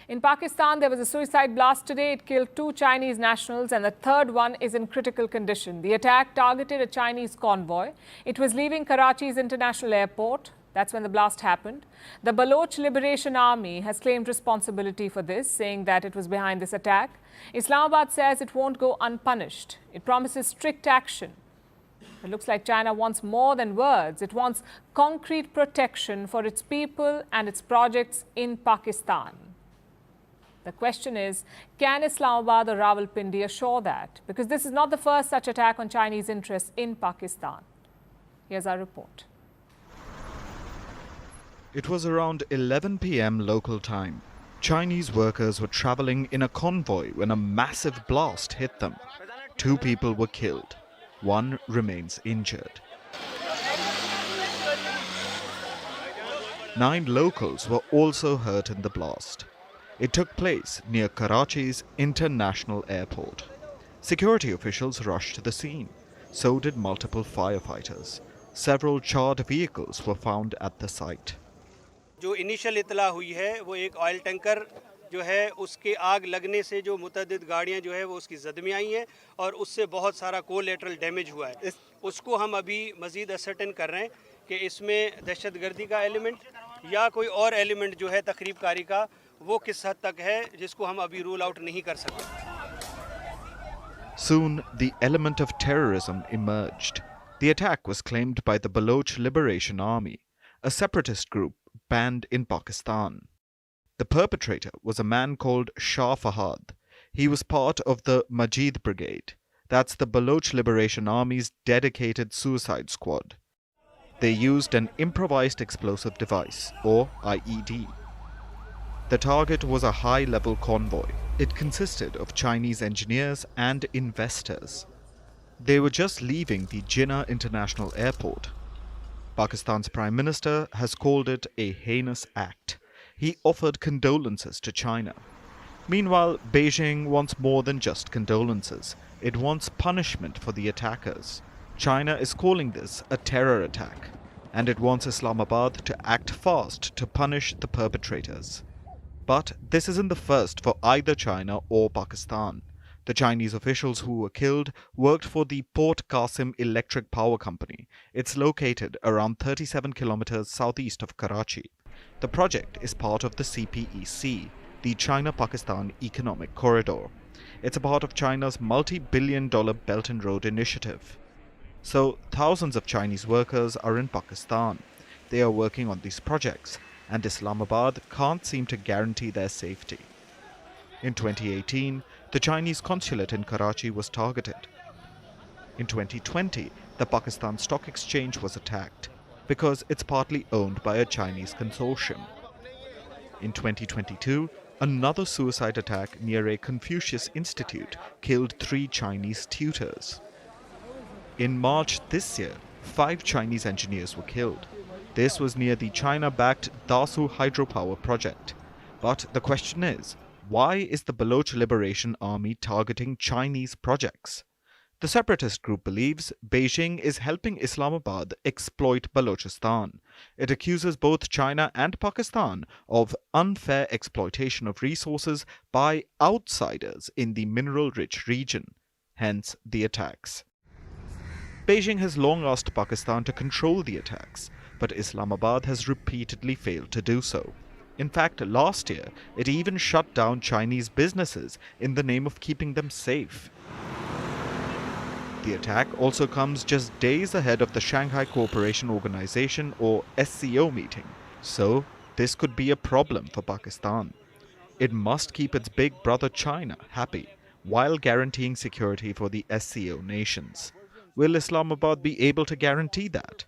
In Pakistan, there was a suicide blast today. It killed 2 Chinese nationals, and the third one is in critical condition. The attack targeted a Chinese convoy. It was leaving Karachi's international airport. That's when the blast happened. The Baloch Liberation Army has claimed responsibility for this, saying that it was behind this attack. Islamabad says it won't go unpunished. It promises strict action. It looks like China wants more than words. It wants concrete protection for its people and its projects in Pakistan. The question is, can Islamabad or Rawalpindi assure that? Because this is not the first such attack on Chinese interests in Pakistan. Here's our report. It was around 11 p.m. local time. Chinese workers were traveling in a convoy when a massive blast hit them. 2 people were killed. 1 remains injured. 9 locals were also hurt in the blast. It took place near Karachi's international airport. Security officials rushed to the scene. So did multiple firefighters. Several charred vehicles were found at the site. जो initial इतला हुई है वो एक oil tanker जो है उसके आग लगने से जो मुतअद्दिद गाड़ियां जो है वो उसकी जद में आई हैं और उससे बहुत सारा कोलैटरल डैमेज हुआ है उसको हम अभी मज़ीद असर्टेन कर रहे हैं कि इसमें दहशतगर्दी का एलिमेंट या कोई और एलिमेंट जो है तखरीबकारी का वो किस हद तक है जिसको हम अभी रूल आउट नहीं कर सकते. Soon, the element of terrorism emerged. The attack was claimed by the Baloch Liberation Army, a separatist group banned in Pakistan. The perpetrator was a man called Shah Fahad. He was part of the Majid Brigade. That's the Baloch Liberation Army's dedicated suicide squad. They used an improvised explosive device, or IED. The target was a high-level convoy It consisted of Chinese engineers and investors. They were just leaving the Jinnah International Airport. Pakistan's Prime Minister has called it a heinous act. He offered condolences to China. Meanwhile, Beijing wants more than just condolences. It wants punishment for the attackers. China is calling this a terror attack, and it wants Islamabad to act fast to punish the perpetrators. But this isn't the first for either China or Pakistan. The Chinese officials who were killed worked for the Port Qasim Electric Power Company. It's located around 37 kilometers southeast of Karachi. The project is part of the CPEC, the China-Pakistan Economic Corridor. It's a part of China's multi-billion-dollar Belt and Road Initiative. So thousands of Chinese workers are in Pakistan. They are working on these projects, and Islamabad can't seem to guarantee their safety. In 2018, the Chinese consulate in Karachi was targeted. In 2020, the Pakistan Stock Exchange was attacked because it's partly owned by a Chinese consortium. In 2022, another suicide attack near a Confucius Institute killed 3 Chinese tutors. In March this year, 5 Chinese engineers were killed. This was near the China-backed Dasu hydropower project. But the question is, why is the Baloch Liberation Army targeting Chinese projects? The separatist group believes Beijing is helping Islamabad exploit Balochistan. It accuses both China and Pakistan of unfair exploitation of resources by outsiders in the mineral-rich region, hence the attacks. Beijing has long asked Pakistan to control the attacks, but Islamabad has repeatedly failed to do so. In fact, last year, it even shut down Chinese businesses in the name of keeping them safe. The attack also comes just days ahead of the Shanghai Cooperation Organization or SCO meeting, so this could be a problem for Pakistan. It must keep its big brother China happy while guaranteeing security for the SCO nations. Will Islamabad be able to guarantee that?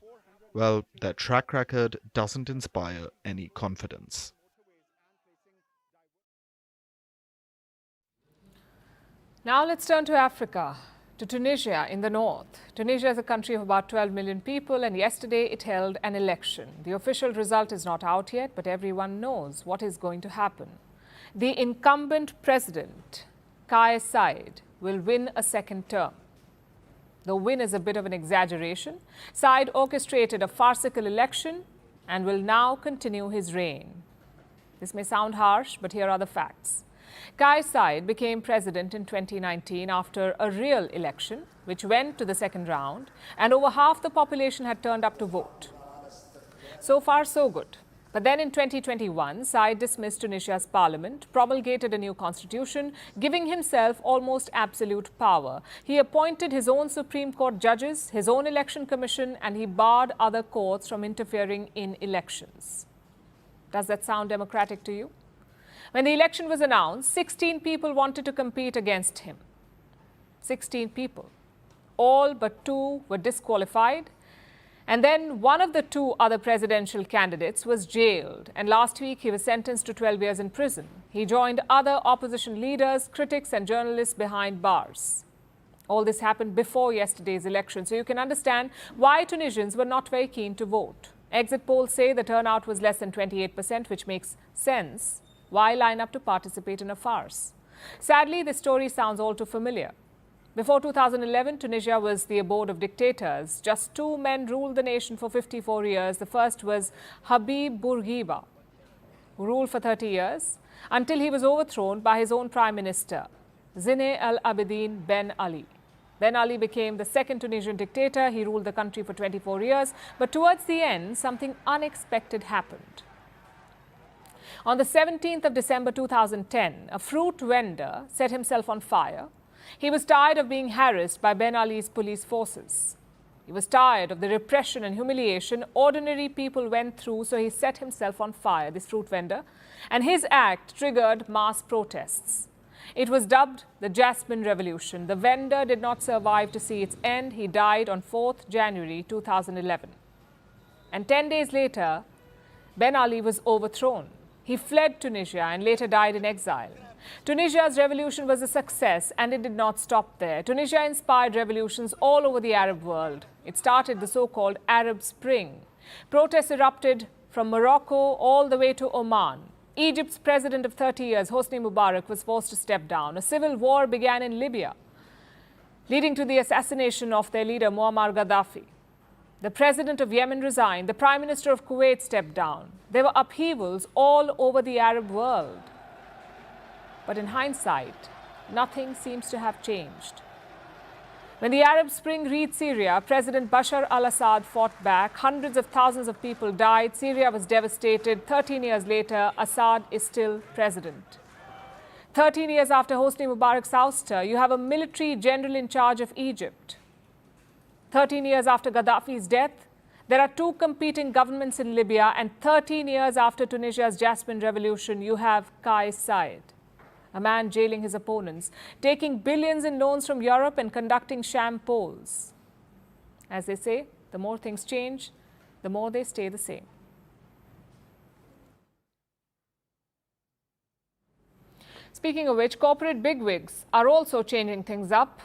Well, their track record doesn't inspire any confidence. Now let's turn to Africa, to Tunisia in the north. Tunisia is a country of about 12 million people, and yesterday it held an election. The official result is not out yet, but everyone knows what is going to happen. The incumbent president, Kais Saied, will win a second term. The win is a bit of an exaggeration. Saied orchestrated a farcical election and will now continue his reign. This may sound harsh, but here are the facts. Kais Saied became president in 2019 after a real election, which went to the second round, and over half the population had turned up to vote. So far, so good. But then in 2021, Saied dismissed Tunisia's parliament, promulgated a new constitution, giving himself almost absolute power. He appointed his own Supreme Court judges, his own election commission, and he barred other courts from interfering in elections. Does that sound democratic to you? When the election was announced, 16 people wanted to compete against him. 16 people. All but 2 were disqualified. And then one of the 2 other presidential candidates was jailed, and last week he was sentenced to 12 years in prison. He joined other opposition leaders, critics and journalists behind bars. All this happened before yesterday's election, so you can understand why Tunisians were not very keen to vote. Exit polls say the turnout was less than 28%, which makes sense. Why line up to participate in a farce? Sadly, this story sounds all too familiar. Before 2011, Tunisia was the abode of dictators. Just 2 men ruled the nation for 54 years. The first was Habib Bourguiba, who ruled for 30 years, until he was overthrown by his own Prime Minister, Zine El Abidine Ben Ali. Ben Ali became the second Tunisian dictator. He ruled the country for 24 years. But towards the end, something unexpected happened. On the 17th of December 2010, a fruit vendor set himself on fire. He was tired of being harassed by Ben Ali's police forces. He was tired of the repression and humiliation ordinary people went through, so he set himself on fire, this fruit vendor, and his act triggered mass protests. It was dubbed the Jasmine Revolution. The vendor did not survive to see its end. He died on 4th January 2011. And 10 days later, Ben Ali was overthrown. He fled Tunisia and later died in exile. Tunisia's revolution was a success, and it did not stop there. Tunisia inspired revolutions all over the Arab world. It started the so-called Arab Spring. Protests erupted from Morocco all the way to Oman. Egypt's president of 30 years, Hosni Mubarak, was forced to step down. A civil war began in Libya, leading to the assassination of their leader, Muammar Gaddafi. The president of Yemen resigned. The prime minister of Kuwait stepped down. There were upheavals all over the Arab world. But in hindsight, nothing seems to have changed. When the Arab Spring reached Syria, President Bashar al-Assad fought back. Hundreds of thousands of people died. Syria was devastated. 13 years later, Assad is still president. 13 years after Hosni Mubarak's ouster, you have a military general in charge of Egypt. 13 years after Gaddafi's death, there are two competing governments in Libya, and 13 years after Tunisia's Jasmine Revolution, you have Kais Saied, a man jailing his opponents, taking billions in loans from Europe and conducting sham polls. As they say, the more things change, the more they stay the same. Speaking of which, corporate bigwigs are also changing things up.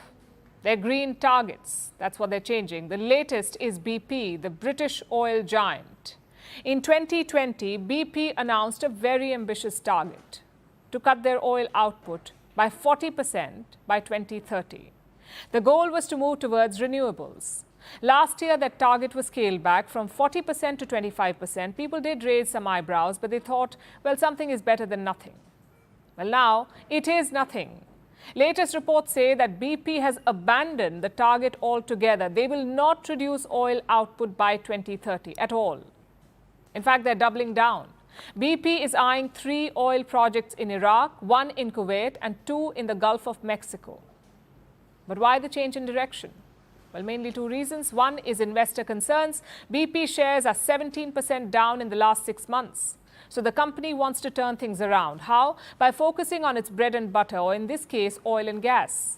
They're green targets. That's what they're changing. The latest is BP, the British oil giant. In 2020, BP announced a very ambitious target to cut their oil output by 40% by 2030. The goal was to move towards renewables. Last year, that target was scaled back from 40% to 25%. People did raise some eyebrows, but they thought, well, something is better than nothing. Well, now it is nothing. Latest reports say that BP has abandoned the target altogether. They will not reduce oil output by 2030 at all. In fact, they're doubling down. BP is eyeing 3 oil projects in Iraq, 1 in Kuwait, and 2 in the Gulf of Mexico. But why the change in direction? Well, mainly 2 reasons. One is investor concerns. BP shares are 17% down in the last 6 months. So the company wants to turn things around. How? By focusing on its bread and butter, or in this case, oil and gas.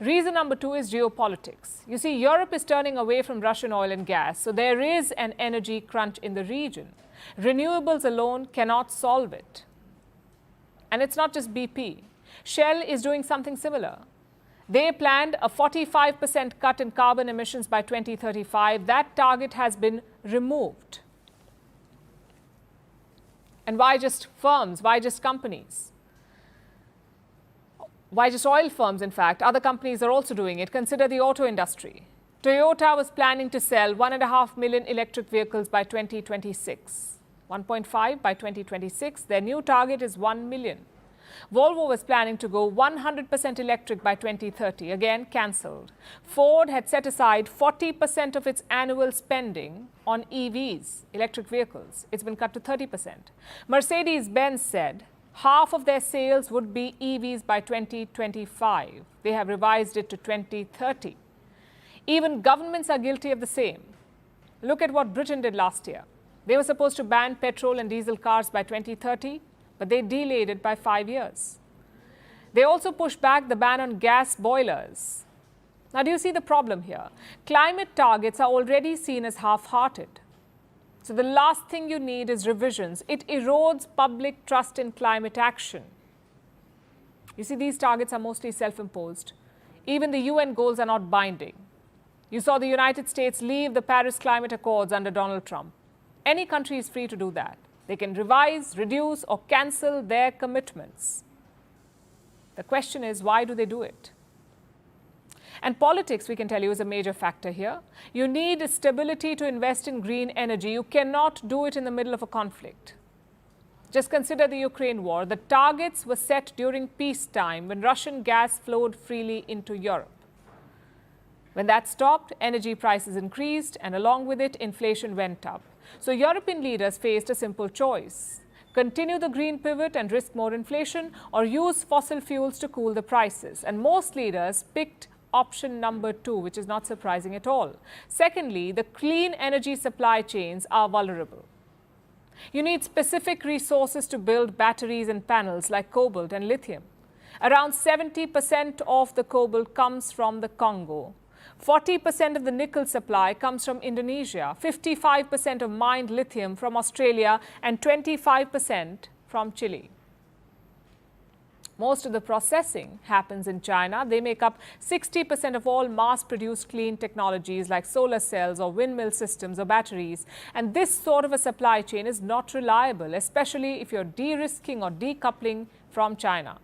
Reason number 2 is geopolitics. You see, Europe is turning away from Russian oil and gas, so there is an energy crunch in the region. Renewables alone cannot solve it. And it's not just BP. Shell is doing something similar. They planned a 45% cut in carbon emissions by 2035. That target has been removed. And why just firms? Why just companies? Why just oil firms, in fact? Other companies are also doing it. Consider the auto industry. Toyota was planning to sell 1.5 million electric vehicles by 2026. 1.5 by 2026. Their new target is 1 million. Volvo was planning to go 100% electric by 2030. Again, cancelled. Ford had set aside 40% of its annual spending on EVs, electric vehicles. It's been cut to 30%. Mercedes-Benz said half of their sales would be EVs by 2025. They have revised it to 2030. Even governments are guilty of the same. Look at what Britain did last year. They were supposed to ban petrol and diesel cars by 2030. But they delayed it by 5 years. They also pushed back the ban on gas boilers. Now, do you see the problem here? Climate targets are already seen as half-hearted. So the last thing you need is revisions. It erodes public trust in climate action. You see, these targets are mostly self-imposed. Even the UN goals are not binding. You saw the United States leave the Paris Climate Accords under Donald Trump. Any country is free to do that. They can revise, reduce, or cancel their commitments. The question is, why do they do it? And politics, we can tell you, is a major factor here. You need stability to invest in green energy. You cannot do it in the middle of a conflict. Just consider the Ukraine war. The targets were set during peacetime when Russian gas flowed freely into Europe. When that stopped, energy prices increased, and along with it, inflation went up. So European leaders faced a simple choice: continue the green pivot and risk more inflation, or use fossil fuels to cool the prices. And most leaders picked option number 2, which is not surprising at all. Secondly, the clean energy supply chains are vulnerable. You need specific resources to build batteries and panels like cobalt and lithium. Around 70% of the cobalt comes from the Congo. 40% of the nickel supply comes from Indonesia, 55% of mined lithium from Australia, and 25% from Chile. Most of the processing happens in China. They make up 60% of all mass-produced clean technologies like solar cells or windmill systems or batteries. And this sort of a supply chain is not reliable, especially if you're de-risking or decoupling from China.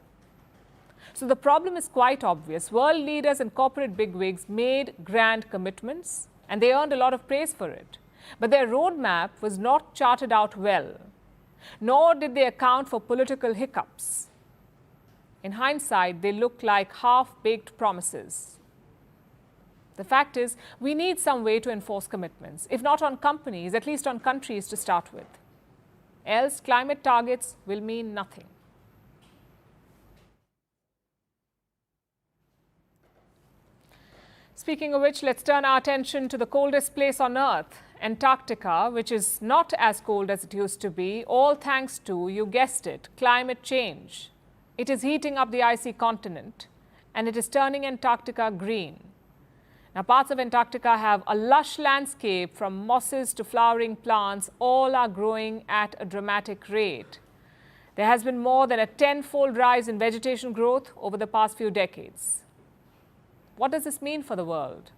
So the problem is quite obvious. World leaders and corporate bigwigs made grand commitments, and they earned a lot of praise for it. But their roadmap was not charted out well, nor did they account for political hiccups. In hindsight, they look like half-baked promises. The fact is, we need some way to enforce commitments, if not on companies, at least on countries to start with. Else, climate targets will mean nothing. Speaking of which, let's turn our attention to the coldest place on Earth, Antarctica, which is not as cold as it used to be, all thanks to, you guessed it, climate change. It is heating up the icy continent, and it is turning Antarctica green. Now, parts of Antarctica have a lush landscape from mosses to flowering plants. All are growing at a dramatic rate. There has been more than a 10-fold rise in vegetation growth over the past few decades. What does this mean for the world?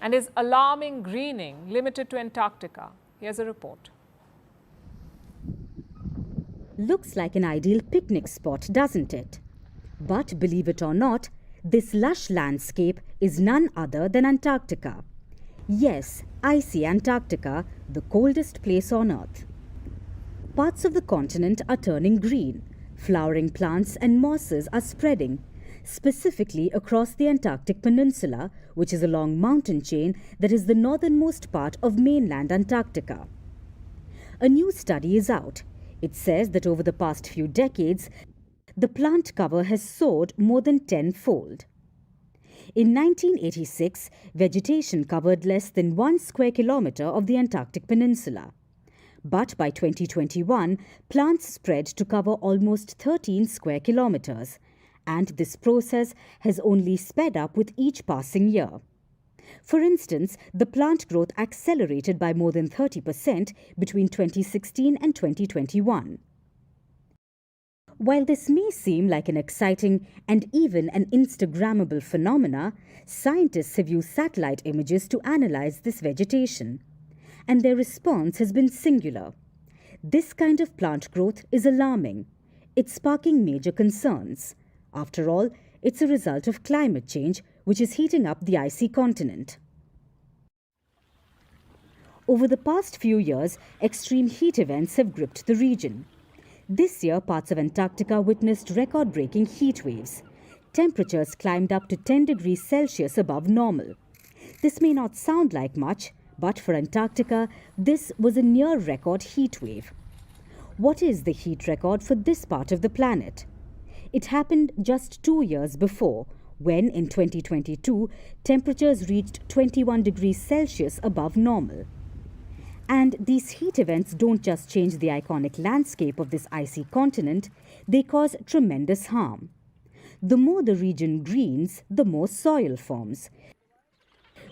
And is alarming greening limited to Antarctica? Here's a report. Looks like an ideal picnic spot, doesn't it? But believe it or not, this lush landscape is none other than Antarctica. Yes, icy Antarctica, the coldest place on Earth. Parts of the continent are turning green. Flowering plants and mosses are spreading, specifically across the Antarctic Peninsula, which is a long mountain chain that is the northernmost part of mainland Antarctica. A new study is out. It says that over the past few decades, the plant cover has soared more than 10-fold. In 1986, vegetation covered less than 1 square kilometer of the Antarctic Peninsula. But by 2021, plants spread to cover almost 13 square kilometers, and this process has only sped up with each passing year. For instance, the plant growth accelerated by more than 30% between 2016 and 2021. While this may seem like an exciting and even an Instagrammable phenomena, scientists have used satellite images to analyze this vegetation. And their response has been singular. This kind of plant growth is alarming. It's sparking major concerns. After all, it's a result of climate change, which is heating up the icy continent. Over the past few years, extreme heat events have gripped the region. This year, parts of Antarctica witnessed record-breaking heat waves. Temperatures climbed up to 10 degrees Celsius above normal. This may not sound like much, but for Antarctica, this was a near-record heat wave. What is the heat record for this part of the planet? It happened just 2 years before, when in 2022, temperatures reached 21 degrees Celsius above normal. And these heat events don't just change the iconic landscape of this icy continent, they cause tremendous harm. The more the region greens, the more soil forms,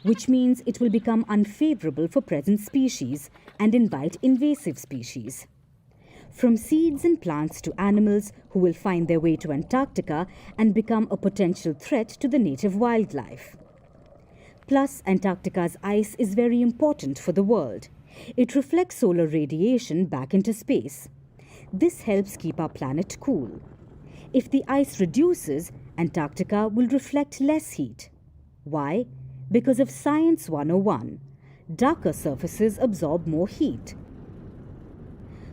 which means it will become unfavorable for present species and invite invasive species. From seeds and plants to animals who will find their way to Antarctica and become a potential threat to the native wildlife. Plus, Antarctica's ice is very important for the world. It reflects solar radiation back into space. This helps keep our planet cool. If the ice reduces, Antarctica will reflect less heat. Why? Because of Science 101. Darker surfaces absorb more heat.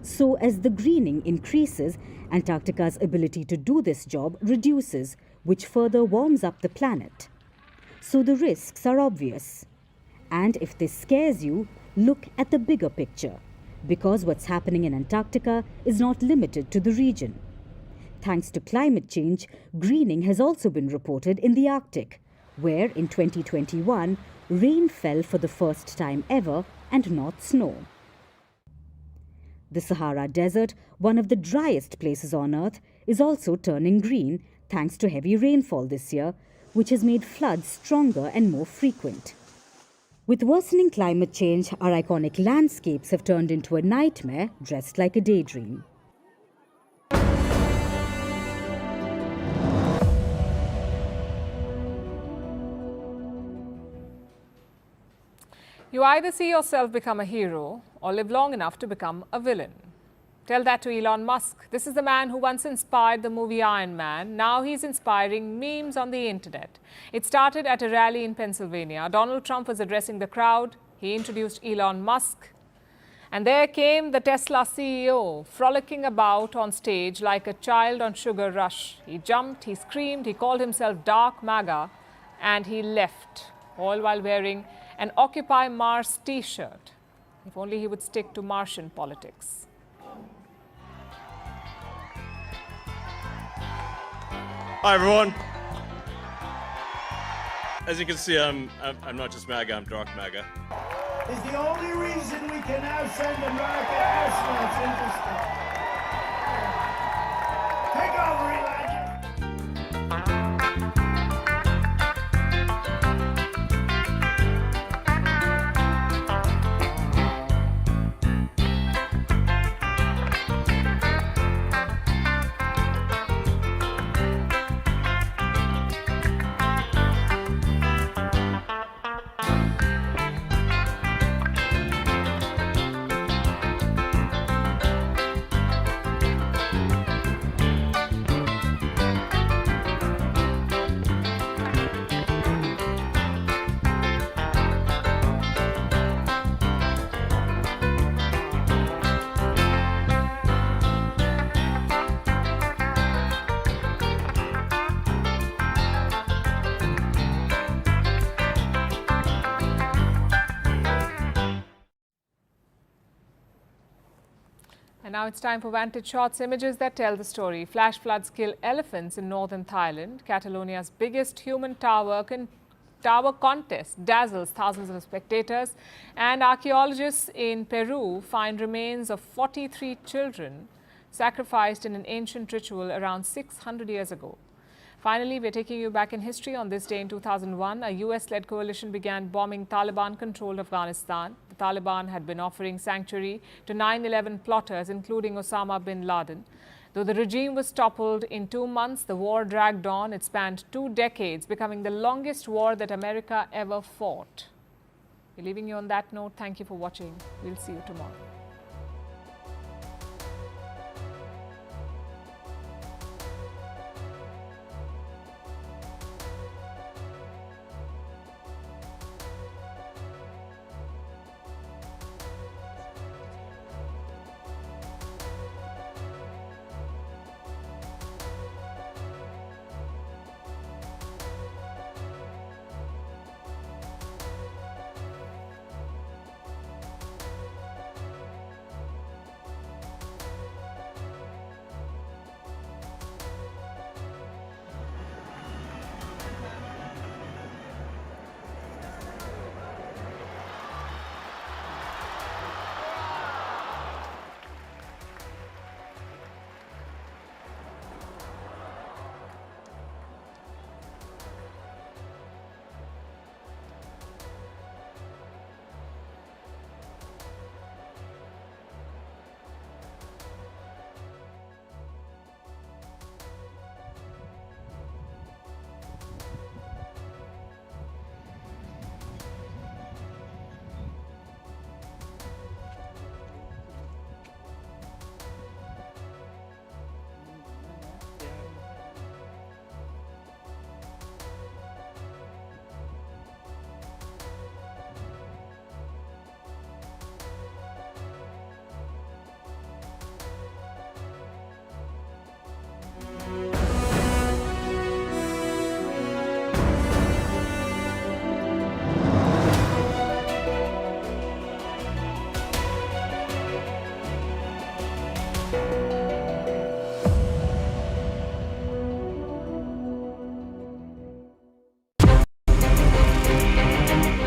So as the greening increases, Antarctica's ability to do this job reduces, which further warms up the planet. So the risks are obvious. And if this scares you, look at the bigger picture, because what's happening in Antarctica is not limited to the region. Thanks to climate change, greening has also been reported in the Arctic, where in 2021, rain fell for the first time ever and not snow. The Sahara Desert, one of the driest places on Earth, is also turning green thanks to heavy rainfall this year, which has made floods stronger and more frequent. With worsening climate change, our iconic landscapes have turned into a nightmare dressed like a daydream. You either see yourself become a hero or live long enough to become a villain. Tell that to Elon Musk. This is the man who once inspired the movie Iron Man. Now he's inspiring memes on the internet. It started at a rally in Pennsylvania. Donald Trump was addressing the crowd. He introduced Elon Musk. And there came the Tesla CEO, frolicking about on stage like a child on Sugar Rush. He jumped, he screamed, he called himself Dark MAGA, and he left, all while wearing an Occupy Mars t-shirt. If only he would stick to Martian politics. Hi, everyone. As you can see, I'm not just MAGA, I'm Dark MAGA. Is the only reason we can now send America astronauts into space. Take over, Elijah. And now it's time for Vantage shots, images that tell the story. Flash floods kill elephants in northern Thailand. Catalonia's biggest human tower contest dazzles thousands of spectators. And archaeologists in Peru find remains of 43 children sacrificed in an ancient ritual around 600 years ago. Finally, we're taking you back in history. On this day in 2001, a US-led coalition began bombing Taliban-controlled Afghanistan. The Taliban had been offering sanctuary to 9/11 plotters, including Osama bin Laden. Though the regime was toppled in 2 months, the war dragged on. It spanned 2 decades, becoming the longest war that America ever fought. We're leaving you on that note. Thank you for watching. We'll see you tomorrow.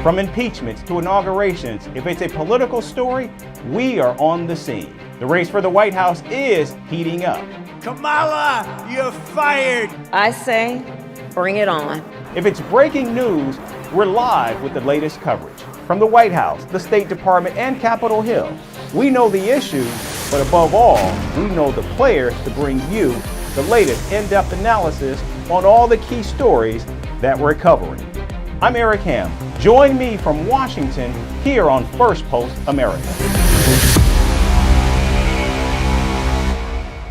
From impeachments to inaugurations, if it's a political story, we are on the scene. The race for the White House is heating up. Kamala, you're fired. I say, bring it on. If it's breaking news, we're live with the latest coverage. From the White House, the State Department, and Capitol Hill. We know the issues, but above all, we know the players to bring you the latest in-depth analysis on all the key stories that we're covering. I'm Eric Ham. Join me from Washington here on Firstpost America.